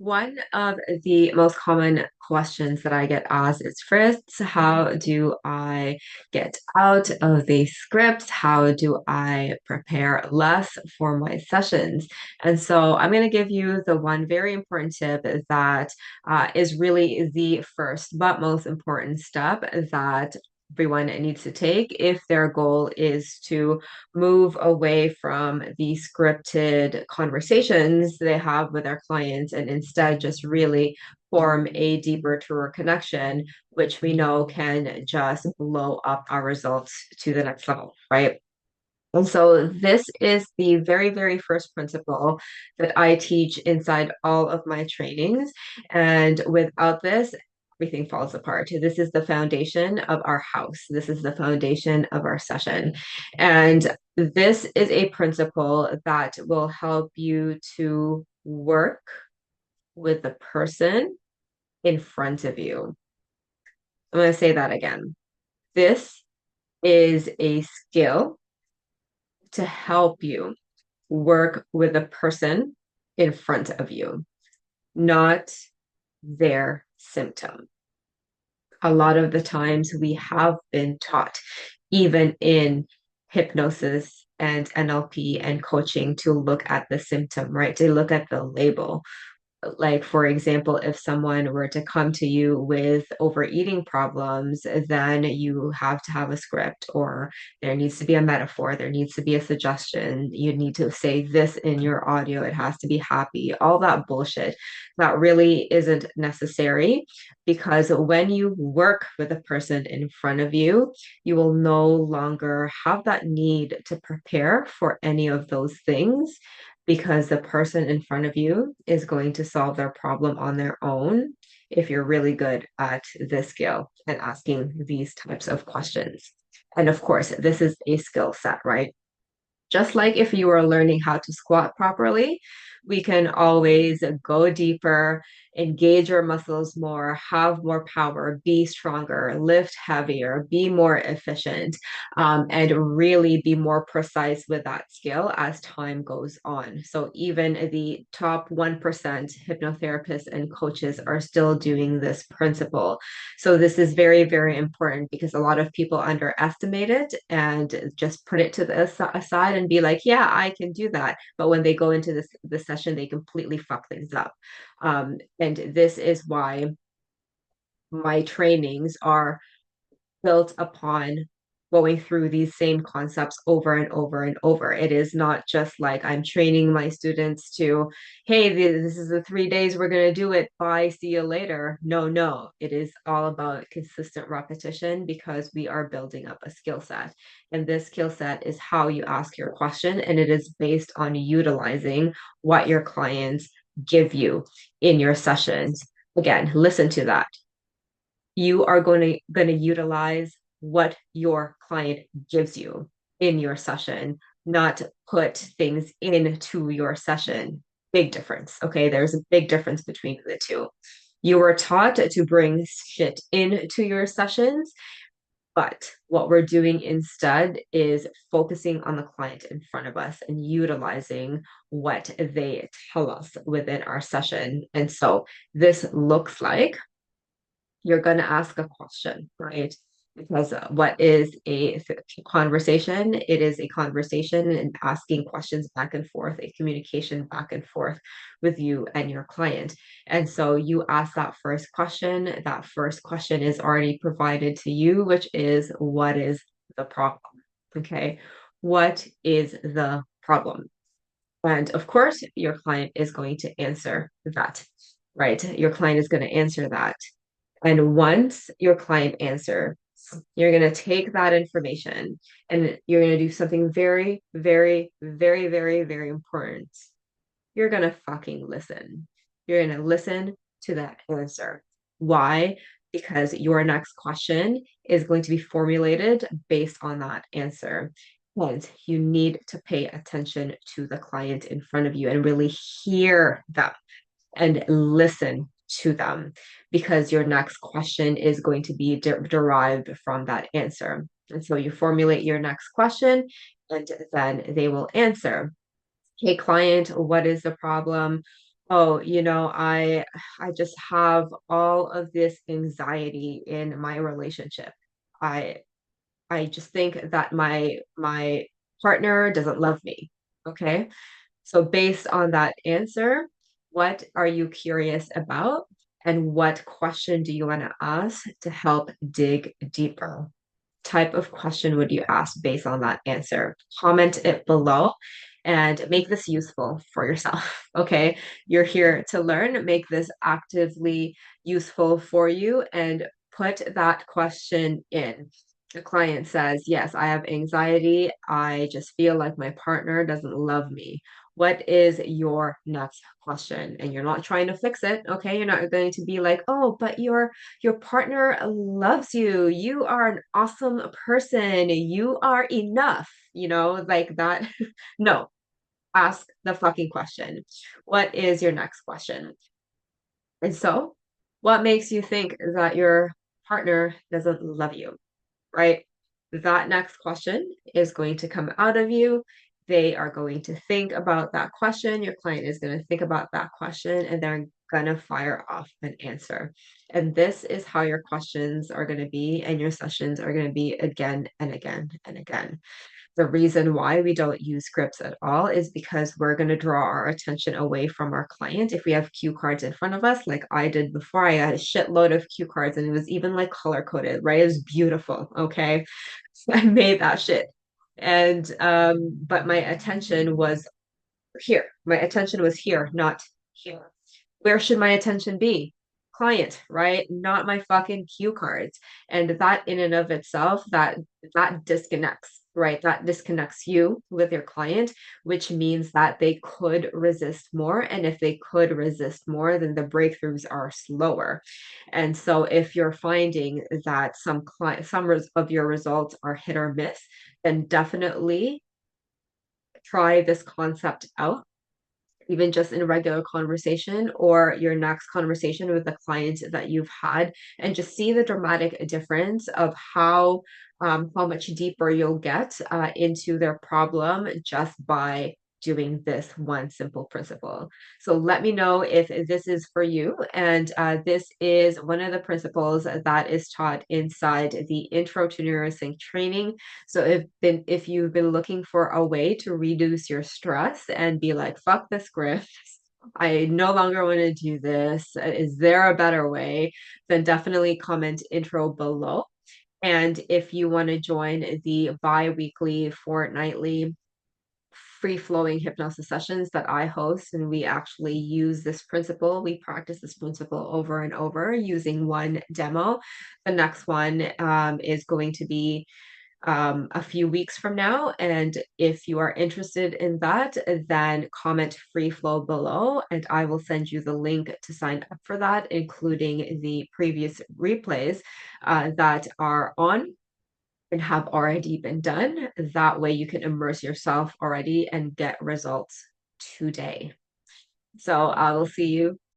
One of the most common questions that I get asked is, Fritz, how do I get out of the scripts? How do I prepare less for my sessions? And so I'm going to give you the one very important tip that is really the first but most important step that everyone needs to take if their goal is to move away from the scripted conversations they have with their clients and instead just really form a deeper, truer connection, which we know can just blow up our results to the next level, right? And so this is the very, very first principle that I teach inside all of my trainings. And without this, everything falls apart. This is the foundation of our house. This is the foundation of our session. And this is a principle that will help you to work with the person in front of you. I'm going to say that again. This is a skill to help you work with a person in front of you, not their symptom. A lot of the times we have been taught, even in hypnosis and NLP and coaching, to look at the symptom, right? To look at the label. Like, for example, if someone were to come to you with overeating problems, then you have to have a script, or there needs to be a metaphor, there needs to be a suggestion. You need to say this in your audio. It has to be happy, all that bullshit. That really isn't necessary because when you work with a person in front of you, you will no longer have that need to prepare for any of those things because the person in front of you is going to solve their problem on their own if you're really good at this skill and asking these types of questions. And of course, this is a skill set, right? Just like if you were learning how to squat properly, we can always go deeper, engage your muscles more, have more power, be stronger, lift heavier, be more efficient, and really be more precise with that skill as time goes on. So even the top 1% hypnotherapists and coaches are still doing this principle. So this is very, very important because a lot of people underestimate it and just put it to the aside and be like, yeah, I can do that. But when they go into this session, they completely fuck things up. And this is why my trainings are built upon going through these same concepts over and over and over. It is not just like I'm training my students to, hey, this is the 3 days we're going to do it. Bye, see you later. No, no, it is all about consistent repetition because we are building up a skill set. And this skill set is how you ask your question, and it is based on utilizing what your clients give you in your sessions. Again, listen to that. You are going to utilize what your client gives you in your session, not put things into your session. Big difference. Okay, there's a big difference between the two. You were taught to bring shit into your sessions, but what we're doing instead is focusing on the client in front of us and utilizing what they tell us within our session. And so this looks like you're going to ask a question, right? Because what is a conversation? It is a conversation and asking questions back and forth, a communication back and forth with you and your client. And so you ask that first question. That first question is already provided to you, which is, what is the problem? Okay. What is the problem? And of course, your client is going to answer that, right? Your client is going to answer that. And once your client answers, you're going to take that information and you're going to do something very, very, very, very, very important. You're going to fucking listen. You're going to listen to that answer. Why? Because your next question is going to be formulated based on that answer. And you need to pay attention to the client in front of you and really hear them and listen to them because your next question is going to be derived from that answer. And so you formulate your next question and then they will answer. Hey, client, what is the problem? Oh, I just have all of this anxiety in my relationship. I I just think that my partner doesn't love me. Okay? So based on that answer, what are you curious about? And what question do you want to ask to help dig deeper? Type of question would you ask based on that answer? Comment it below and make this useful for yourself. Okay. You're here to learn, make this actively useful for you and put that question in. The client says, yes, I have anxiety. I just feel like my partner doesn't love me. What is your next question? And you're not trying to fix it. Okay. You're not going to be like, oh, but your partner loves you. You are an awesome person. You are enough, like that. No, ask the fucking question. What is your next question? And so, what makes you think that your partner doesn't love you, right? That next question is going to come out of you. They are going to think about that question. Your client is going to think about that question and they're going to fire off an answer. And this is how your questions are going to be, and your sessions are going to be again and again and again. The reason why we don't use scripts at all is because we're going to draw our attention away from our client. If we have cue cards in front of us, like I did before, I had a shitload of cue cards and it was even like color coded, right? It was beautiful. Okay. I made that shit. And but my attention was here. My attention was here, not here. Where should my attention be? Client, right? Not my fucking cue cards. And that in and of itself, that disconnects, right? That disconnects you with your client, which means that they could resist more. And if they could resist more, then the breakthroughs are slower. And so if you're finding that of your results are hit or miss, then definitely try this concept out, even just in regular conversation or your next conversation with the client that you've had, and just see the dramatic difference of how much deeper you'll get into their problem just by doing this one simple principle. So let me know if this is for you. And this is one of the principles that is taught inside the Intro to Neurosync training. So if you've been looking for a way to reduce your stress and be like, fuck the script, I no longer want to do this. Is there a better way? Then definitely comment intro below. And if you want to join the bi-weekly, fortnightly, free-flowing hypnosis sessions that I host, and we actually use this principle, we practice this principle over and over using one demo. The next one is going to be a few weeks from now. And if you are interested in that, then comment free flow below, and I will send you the link to sign up for that, including the previous replays that are on and have already been done. That way you can immerse yourself already and get results today. So I will see you